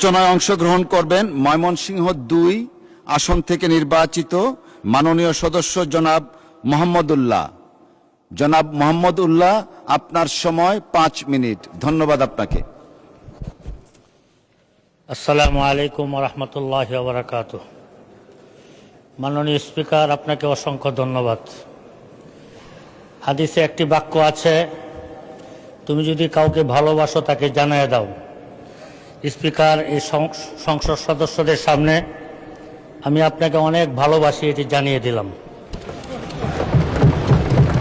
আলোচনায় অংশগ্রহণ করবেন ময়মনসিংহ ২ আসন থেকে নির্বাচিত মাননীয় সদস্য জনাব মোহাম্মদুল্লাহ। জনাব মোহাম্মদুল্লাহ, আপনার সময় ৫ মিনিট। ধন্যবাদ আপনাকে। আসসালামু আলাইকুম ওয়া রাহমাতুল্লাহি ওয়া বারাকাতুহু। মাননীয় স্পিকার, আপনাকে অসংখ্য ধন্যবাদ। হাদিসে একটি বাক্য আছে, তুমি যদি কাউকে ভালোবাসো তাকে জানিয়ে দাও। স্পিকার, এই সংসদ সদস্যদের সামনে আমি আপনাকে অনেক ভালোবাসি, এটি জানিয়ে দিলাম।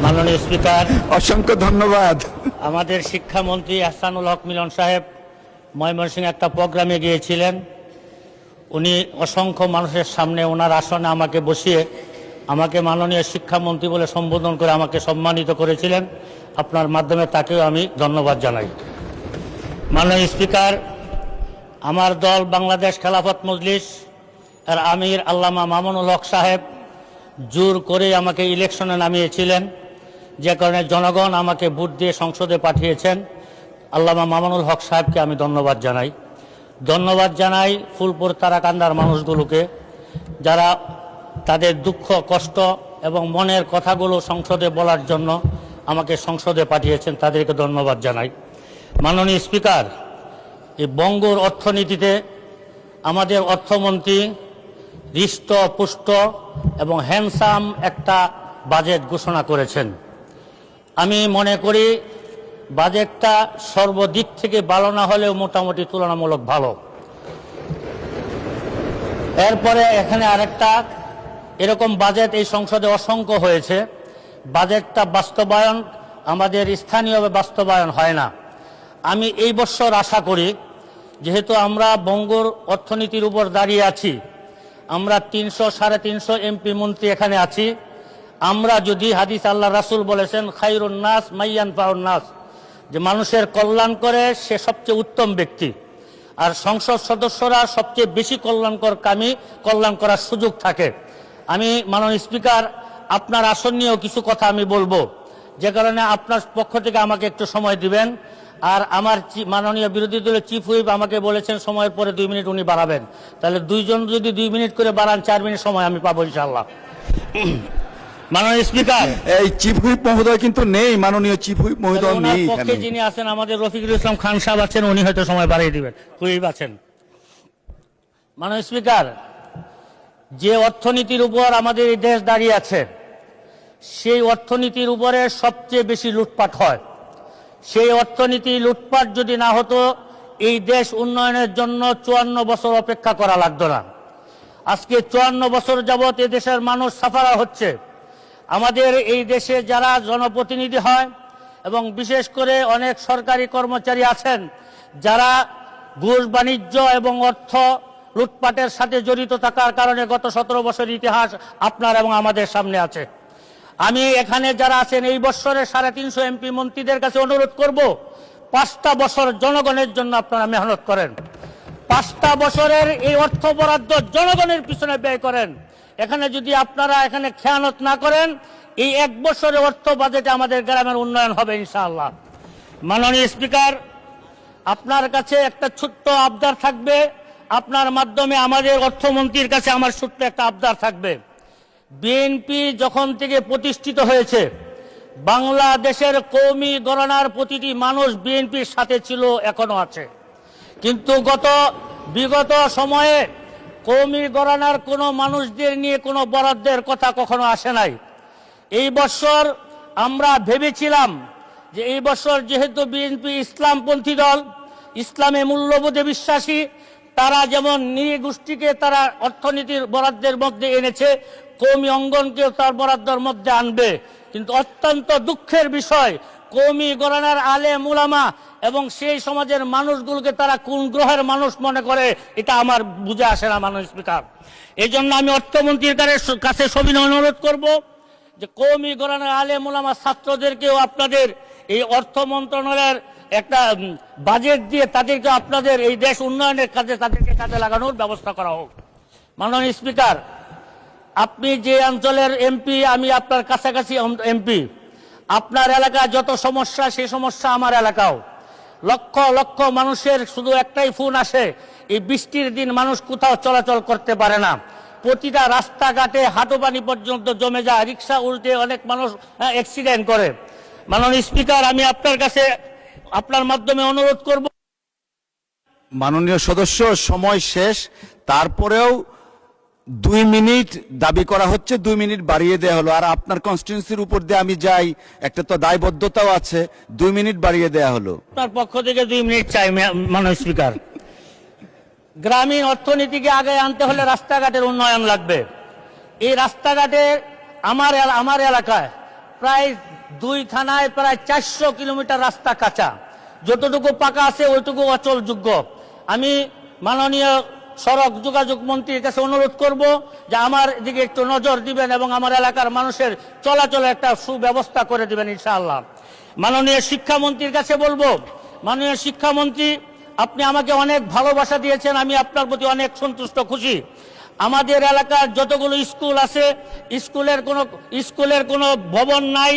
মাননীয় স্পিকার, অসংখ্য ধন্যবাদ। আমাদের শিক্ষামন্ত্রী আহসানুল হক মিলন সাহেব ময়মনসিংহে একটা প্রোগ্রামে গিয়েছিলেন। উনি অসংখ্য মানুষের সামনে ওনার আসনে আমাকে বসিয়ে আমাকে মাননীয় শিক্ষামন্ত্রী বলে সম্বোধন করে আমাকে সম্মানিত করেছিলেন। আপনার মাধ্যমে তাকেও আমি ধন্যবাদ জানাই। মাননীয় স্পিকার, আমার দল বাংলাদেশ খেলাফত মজলিস এর আমির আল্লামা মামুনুল হক সাহেব জোর করে আমাকে ইলেকশনে নামিয়েছিলেন, যে কারণে জনগণ আমাকে ভোট দিয়ে সংসদে পাঠিয়েছেন। আল্লামা মামুনুল হক সাহেবকে আমি ধন্যবাদ জানাই। ধন্যবাদ জানাই ফুলপুর তারাকান্দার মানুষগুলোকে, যারা তাদের দুঃখ কষ্ট এবং মনের কথাগুলো সংসদে বলার জন্য আমাকে সংসদে পাঠিয়েছেন, তাদেরকে ধন্যবাদ জানাই। মাননীয় স্পিকার, এই বঙ্গর অর্থনীতিতে আমাদের অর্থমন্ত্রী হৃষ্টপুষ্ট এবং হ্যান্ডসাম একটা বাজেট ঘোষণা করেছেন। আমি মনে করি বাজেটটা সর্বদিক থেকে ভালো না হলেও মোটামুটি তুলনামূলক ভালো। এরপরে এখানে আরেকটা এরকম বাজেট এই সংসদে অসংখ্য হয়েছে, বাজেটটা বাস্তবায়ন আমাদের স্থানীয়ভাবে বাস্তবায়ন হয় না। আমি এই বছর আশা করি, যেহেতু আমরা বঙ্গর অর্থনীতির উপর দাঁড়িয়ে আছি, আমরা ৩০০-৩৫০ এমপি মন্ত্রী এখানে আছি, আমরা যদি হাদিস আল্লাহ রাসূল বলেছেন খায়রুন নাস মাইয়ানফাউন নাস, যে মানুষের কল্যাণ করে সে সবচেয়ে উত্তম ব্যক্তি, আর সংসদ সদস্যরা সবচেয়ে বেশি কল্যাণকর কামী, কল্যাণ করার সুযোগ থাকে। আমি মাননীয় স্পিকার, আপনার আসন নিয়েও কিছু কথা আমি বলবো, যে কারণে আপনার পক্ষ থেকে আমাকে একটু সময় দিবেন। আর আমার মাননীয় বিরোধী দলের চিফ হুইপ আমাকে বলেছেন সময়ের পরে 2 মিনিট উনি বাড়াবেন, তাহলে দুইজন যদি 2 মিনিট করে বাড়ান 4 মিনিট সময় আমি পাবো ইনশাআল্লাহ। মাননীয় স্পিকার, এই চিফ হুইপ মহোদয় কিন্তু নেই, মাননীয় চিফ হুইপ মহোদয় নেই পক্ষে যিনি আছেন আমাদের রফিকুল ইসলাম খান সাহেব আছেন, উনি হয়তো সময় বাড়িয়ে দিবেন, হুইপ আছেন। মাননীয় স্পিকার, যে অর্থনীতির উপর আমাদের এই দেশ দাঁড়িয়ে আছে, সেই অর্থনীতির উপরে সবচেয়ে বেশি লুটপাট হয়। সেই অর্থনীতি লুটপাট যদি না হতো, এই দেশ উন্নয়নের জন্য 54 বছর অপেক্ষা করা লাগতো না। আজকে 54 বছর যাবৎ এ দেশের মানুষ সাফারা হচ্ছে। আমাদের এই দেশে যারা জনপ্রতিনিধি হয় এবং বিশেষ করে অনেক সরকারি কর্মচারী আছেন, যারা ঘুষ বাণিজ্য এবং অর্থ লুটপাটের সাথে জড়িত থাকার কারণে গত 17 বছরের ইতিহাস আপনার এবং আমাদের সামনে আছে। আমি এখানে যারা আছেন এই বছরের 350 এমপি মন্ত্রীদের কাছে অনুরোধ করব, 5টা বছর জনগণের জন্য আপনারা মেহনত করেন। 5টা বছরের এই অর্থ বরাদ্দ জনগণের পিছনে ব্যয় করেন। এখানে যদি আপনারা এখানে খেয়ানত না করেন, এই 1 বছরের অর্থ বাজেটে আমাদের গ্রামের উন্নয়ন হবে ইনশাআল্লাহ। মাননীয় স্পিকার, আপনার কাছে একটা ছোট্ট আবদার থাকবে, আপনার মাধ্যমে আমাদের অর্থমন্ত্রীর কাছে আমার ছোট্ট একটা আবদার থাকবে। বিএনপি যখন থেকে প্রতিষ্ঠিত হয়েছে, বাংলাদেশের কওমি গণনার প্রতিটি মানুষ বিএনপির সাথে ছিল, এখনো আছে। কিন্তু বিগত সময়ে কওমি গণনার কোনো মানুষদের নিয়ে কোনো বরাদ্দের কথা কখনো আসে নাই। এই বছর আমরা ভেবেছিলাম যে এই বছর যেহেতু বিএনপি ইসলামপন্থী দল, ইসলামে মূল্যবোধে বিশ্বাসী, তারা যেমন নৃগোষ্ঠীকে তারা অর্থনীতির বরাদ্দের মধ্যে এনেছে, কওমি অঙ্গনকেও তার বরাদ্দের মধ্যে আনবে। কিন্তু অত্যন্ত দুঃখের বিষয়, কওমি গণনার আলেম উলামা এবং সেই সমাজের মানুষগুলোকে তারা কোন গ্রহের মানুষ মনে করে, এটা আমার বুঝে আসে না মাননীয় স্পিকার। এই জন্য আমি অর্থমন্ত্রীর কাছে সবিনয় অনুরোধ করব যে কওমি গণনার আলেম উলামা ছাত্রদেরকেও আপনাদের এই অর্থ মন্ত্রণালয়ের একটা বাজেট দিয়ে তাদেরকে আপনাদের এই দেশ উন্নয়নের কাজে তাদেরকে কাজে লাগানোর ব্যবস্থা করা হোক। মাননীয় স্পিকার, আপনি যে অঞ্চলের এমপি, আমি আপনার কাছাকাছি এমপি, আপনার এলাকায় যত সমস্যা, সেই সমস্যা আমার এলাকাও। লক্ষ লক্ষ মানুষের শুধু একটাই ফোন আসে, এই বৃষ্টির দিন মানুষ কোথাও চলাচল করতে পারে না, প্রতিটা রাস্তাঘাটে হাঁটু পানি পর্যন্ত জমে যায়, রিক্সা উল্টে অনেক মানুষ অ্যাক্সিডেন্ট করে। মাননীয় স্পিকার, আমি আপনার কাছে আপনার মাধ্যমে অনুরোধ করব, মাননীয় সদস্য, সময় শেষ, তারপরেও 2 মিনিট দাবি করা হচ্ছে, 2 মিনিট বাড়িয়ে দেওয়া হলো। আর আপনার কনস্টিটিউন্সির উপর দিয়ে আমি যাই, একটা তো দায়বদ্ধতাও আছে, 2 মিনিট বাড়িয়ে দেওয়া হলো। আপনার পক্ষ থেকে 2 মিনিট চাই মাননীয় স্পিকার। গ্রামীণ অর্থনীতিকে আগে আনতে হলে রাস্তাঘাটের উন্নয়ন লাগবে। এই রাস্তাঘাটে আমার এলাকায় প্রায় 2 থানায় প্রায় 400 কিলোমিটার রাস্তা কাঁচা, যতটুকু পাকা আছে ওইটুকু অচলযোগ্য। আমি মাননীয় সড়ক যোগাযোগ মন্ত্রীর কাছে অনুরোধ করব যে আমার দিকে একটু নজর দিবেন এবং আমার এলাকার মানুষের চলাচলে একটা সুব্যবস্থা করে দিবেন ইনশাআল্লাহ। মাননীয় শিক্ষামন্ত্রীর কাছে বলবো, মাননীয় শিক্ষামন্ত্রী, আপনি আমাকে অনেক ভালোবাসা দিয়েছেন, আমি আপনার প্রতি অনেক সন্তুষ্ট, খুশি। আমাদের এলাকার যতগুলো স্কুল আছে, স্কুলের কোনো ভবন নাই,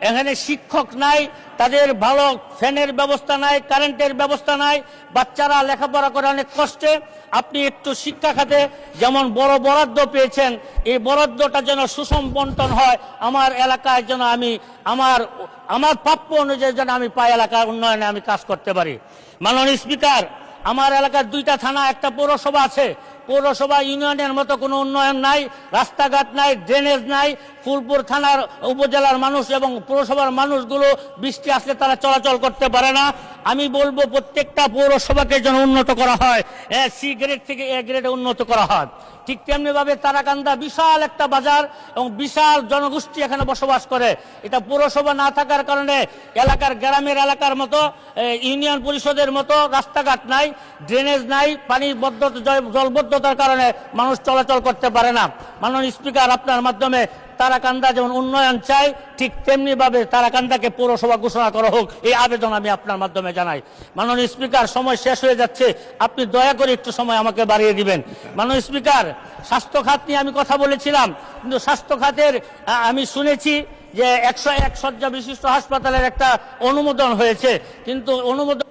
এখানে শিক্ষক নাই, তাদের ভালো ফ্যানের ব্যবস্থা নাই, কারেন্টের ব্যবস্থা নাই, বাচ্চারা লেখাপড়া করে অনেক কষ্টে। আপনি একটু শিক্ষা খাতে যেমন বড় বরাদ্দ পেয়েছেন, এই বরাদ্দটা যেন সুষম বন্টন হয়, আমার এলাকায় যেন আমি আমার প্রাপ্য অনুযায়ী যেন আমি পাই, এলাকার উন্নয়নে আমি কাজ করতে পারি। মাননীয় স্পিকার, আমার এলাকার 2টা থানা, একটা পৌরসভা আছে, পৌরসভা ইউনিয়নের মতো কোনো উন্নয়ন নাই, রাস্তাঘাট নাই, ড্রেনেজ নাই। ফুলপুর থানার উপজেলার মানুষ এবং পৌরসভার মানুষগুলো বৃষ্টি আসলে তারা চলাচল করতে পারে না। আমি বলবো প্রত্যেকটা পৌরসভাকে যেন উন্নত করা হয়, সি গ্রেড থেকে এ গ্রেডে উন্নত করা হয়। ঠিক তেমনি ভাবে তারাকান্দা বিশাল একটা বাজার এবং বিশাল জনগোষ্ঠী এখানে বসবাস করে। এটা পৌরসভা না থাকার কারণে গ্রামের এলাকার মতো ইউনিয়ন পরিষদের মতো রাস্তাঘাট নাই, ড্রেনেজ নাই, পানি জলবদ্ধতার কারণে মানুষ চলাচল করতে পারে না। মাননীয় স্পিকার, আপনার মাধ্যমে তারাকান্দা যেমন উন্নয়ন চাই, ঠিক তেমনি ভাবে তারাকান্দাকে পৌরসভা ঘোষণা করা হোক, এই আবেদন আমি আপনার মাধ্যমে জানাই। মাননীয় স্পিকার, সময় শেষ হয়ে যাচ্ছে, আপনি দয়া করে একটু সময় আমাকে বাড়িয়ে দিবেন। মাননীয় স্পিকার, স্বাস্থ্য খাত নিয়ে আমি কথা বলেছিলাম, কিন্তু স্বাস্থ্য খাতের আমি শুনেছি যে 101 শয্যা বিশিষ্ট হাসপাতালের একটা অনুমোদন হয়েছে, কিন্তু অনুমোদন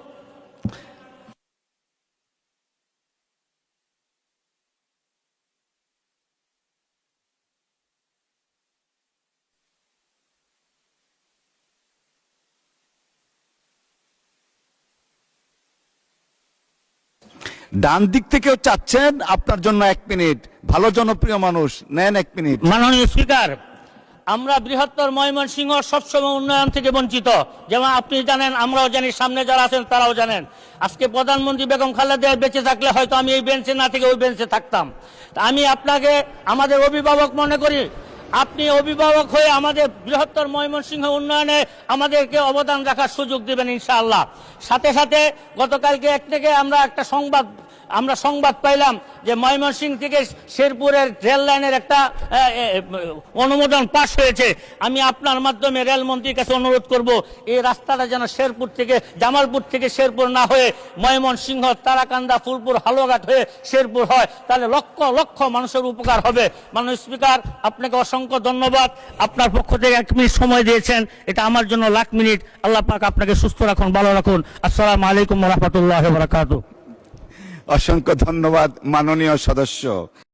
ডান দিক থেকেও চাচ্ছেন, আপনার জন্য 1 মিনিট, ভালো জনপ্রিয় মানুষ, নেন 1 মিনিট। মাননীয় স্পিকার, আমরা বৃহত্তর ময়মনসিংহ সবসময় উন্নয়ন থেকে বঞ্চিত, যেমন আপনি জানেন, আমরাও জানি, সামনে যারা আছেন তারাও জানেন। আজকে প্রধানমন্ত্রী বেগম খালেদা জিয়া বেঁচে থাকলে হয়তো আমি এই বেঞ্চে না থেকে ওই বেঞ্চে থাকতাম। আমি আপনাকে আমাদের অভিভাবক মনে করি, আপনি অভিভাবক হয়ে আমাদের বৃহত্তর ময়মনসিংহ উন্নয়নে আমাদেরকে অবদান রাখার সুযোগ দিবেন ইনশাআল্লাহ। সাথে সাথে গতকালকে একটা সংবাদ পাইলাম যে ময়মনসিংহ থেকে শেরপুরের রেল লাইনের একটা অনুমোদন পাস হয়েছে। আমি আপনার মাধ্যমে রেলমন্ত্রীর কাছে অনুরোধ করব, এই রাস্তাটা যেন জামালপুর থেকে শেরপুর না হয়ে ময়মনসিংহ, তারাকান্দা, ফুলপুর, হালুয়াঘাট হয়ে শেরপুর হয়, তাহলে লক্ষ লক্ষ মানুষের উপকার হবে। মাননীয় স্পিকার, আপনাকে অসংখ্য ধন্যবাদ, আপনার পক্ষ থেকে 1 মিনিট সময় দিয়েছেন, এটা আমার জন্য লাখ মিনিট। আল্লাহ পাক আপনাকে সুস্থ রাখুন, ভালো রাখুন। আসসালামু আলাইকুম ওয়া রাহমাতুল্লাহি ওয়া বারাকাতুহু। অসংখ্য ধন্যবাদ মাননীয় সদস্য।